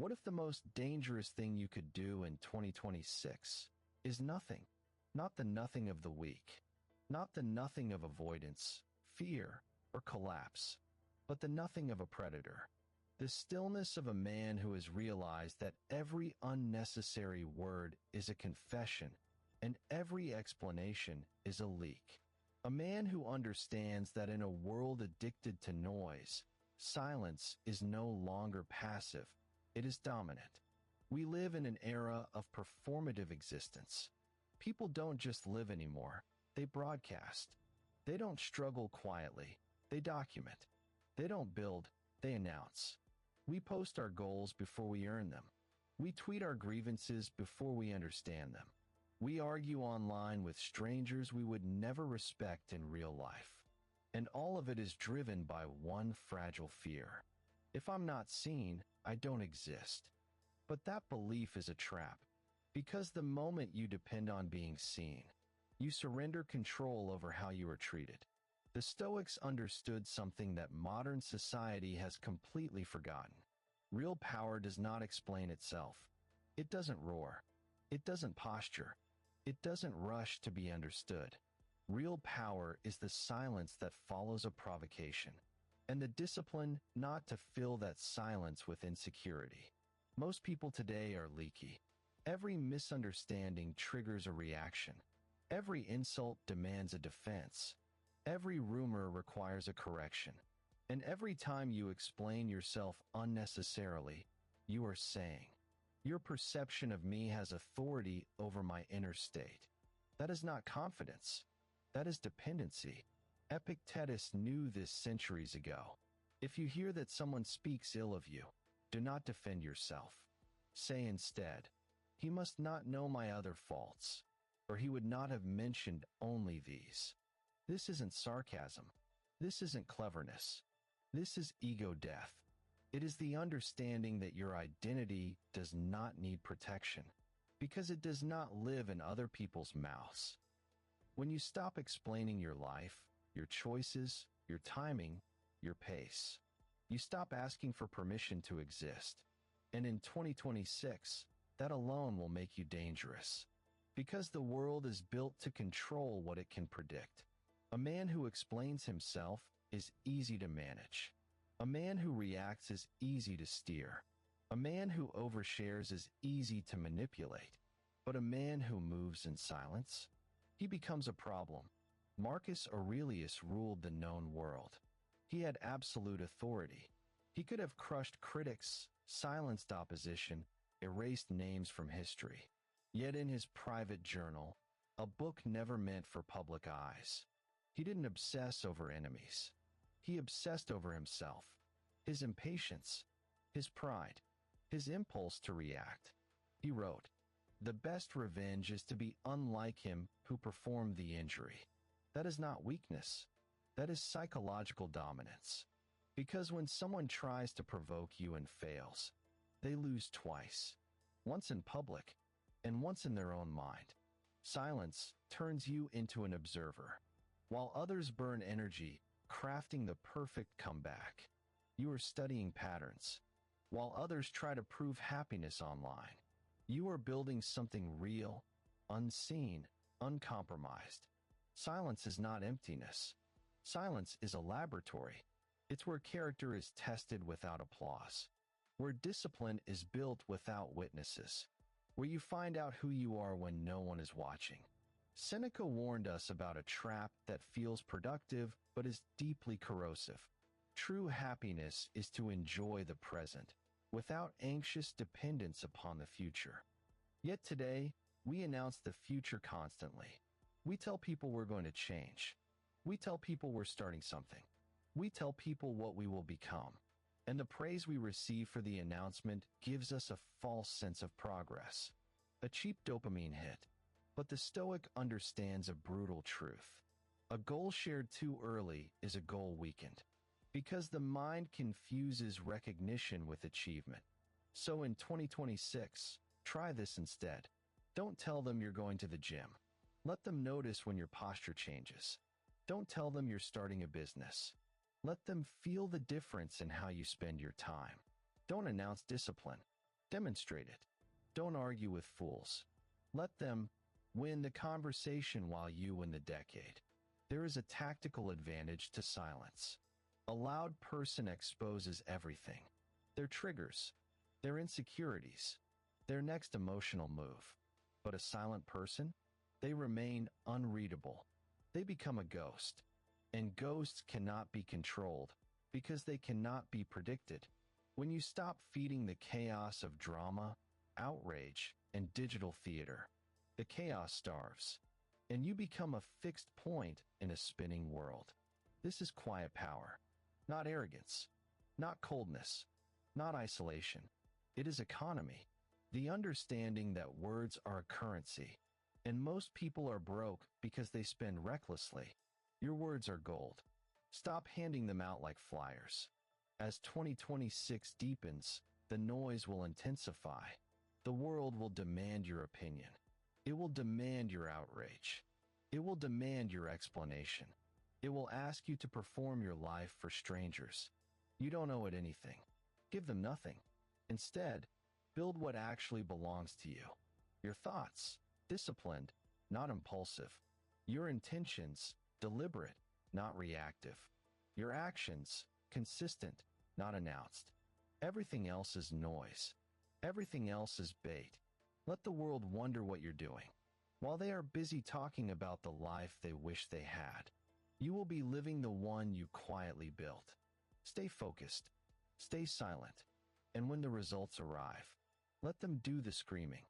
What if the most dangerous thing you could do in 2026 is nothing? Not the nothing of the weak, not the nothing of avoidance, fear, or collapse, but the nothing of a predator. The stillness of a man who has realized that every unnecessary word is a confession and every explanation is a leak. A man who understands that in a world addicted to noise, silence is no longer passive, it is dominant. We live in an era of performative existence. People don't just live anymore, they broadcast. They don't struggle quietly, they document. They don't build, they announce. We post our goals before we earn them. We tweet our grievances before we understand them. We argue online with strangers we would never respect in real life. And all of it is driven by one fragile fear. If I'm not seen, I don't exist. But that belief is a trap. Because the moment you depend on being seen, you surrender control over how you are treated. The Stoics understood something that modern society has completely forgotten. Real power does not explain itself. It doesn't roar. It doesn't posture. It doesn't rush to be understood. Real power is the silence that follows a provocation, and the discipline not to fill that silence with insecurity. Most people today are leaky. Every misunderstanding triggers a reaction. Every insult demands a defense. Every rumor requires a correction. And every time you explain yourself unnecessarily, you are saying, "Your perception of me has authority over my inner state." That is not confidence. That is dependency. Epictetus knew this centuries ago. If you hear that someone speaks ill of you, do not defend yourself. Say instead, "He must not know my other faults, or he would not have mentioned only these." This isn't sarcasm. This isn't cleverness. This is ego death. It is the understanding that your identity does not need protection, because it does not live in other people's mouths. When you stop explaining your life, your choices, your timing, your pace, you stop asking for permission to exist. And in 2026, that alone will make you dangerous. Because the world is built to control what it can predict. A man who explains himself is easy to manage. A man who reacts is easy to steer. A man who overshares is easy to manipulate. But a man who moves in silence, he becomes a problem. Marcus Aurelius ruled the known world. He had absolute authority. He could have crushed critics, silenced opposition, erased names from history. Yet in his private journal, a book never meant for public eyes, he didn't obsess over enemies. He obsessed over himself, his impatience, his pride, his impulse to react. He wrote, "The best revenge is to be unlike him who performed the injury." That is not weakness. That is psychological dominance. Because when someone tries to provoke you and fails, they lose twice. Once in public, and once in their own mind. Silence turns you into an observer. While others burn energy, crafting the perfect comeback, you are studying patterns. While others try to prove happiness online, you are building something real, unseen, uncompromised. Silence is not emptiness. Silence is a laboratory. It's where character is tested without applause, where discipline is built without witnesses, where you find out who you are when no one is watching. Seneca warned us about a trap that feels productive but is deeply corrosive. True happiness is to enjoy the present, without anxious dependence upon the future. Yet today, we announce the future constantly. We tell people we're going to change. We tell people we're starting something. We tell people what we will become. And the praise we receive for the announcement gives us a false sense of progress, a cheap dopamine hit. But the Stoic understands a brutal truth. A goal shared too early is a goal weakened, because the mind confuses recognition with achievement. So in 2026, try this instead. Don't tell them you're going to the gym. Let them notice when your posture changes. Don't tell them you're starting a business. Let them feel the difference in how you spend your time. Don't announce discipline. Demonstrate it. Don't argue with fools. Let them win the conversation while you win the decade. There is a tactical advantage to silence. A loud person exposes everything. Their triggers, their insecurities, their next emotional move. But a silent person? They remain unreadable. They become a ghost. And ghosts cannot be controlled because they cannot be predicted. When you stop feeding the chaos of drama, outrage, and digital theater, the chaos starves, and you become a fixed point in a spinning world. This is quiet power, not arrogance, not coldness, not isolation. It is economy, the understanding that words are a currency, and most people are broke because they spend recklessly. Your words are gold. Stop handing them out like flyers. As 2026 deepens, the noise will intensify. The world will demand your opinion. It will demand your outrage. It will demand your explanation. It will ask you to perform your life for strangers. You don't owe it anything. Give them nothing. Instead, build what actually belongs to you. Your thoughts, disciplined, not impulsive. Your intentions, deliberate, not reactive. Your actions, consistent, not announced. Everything else is noise. Everything else is bait. Let the world wonder what you're doing. While they are busy talking about the life they wish they had, you will be living the one you quietly built. Stay focused. Stay silent. And when the results arrive, let them do the screaming.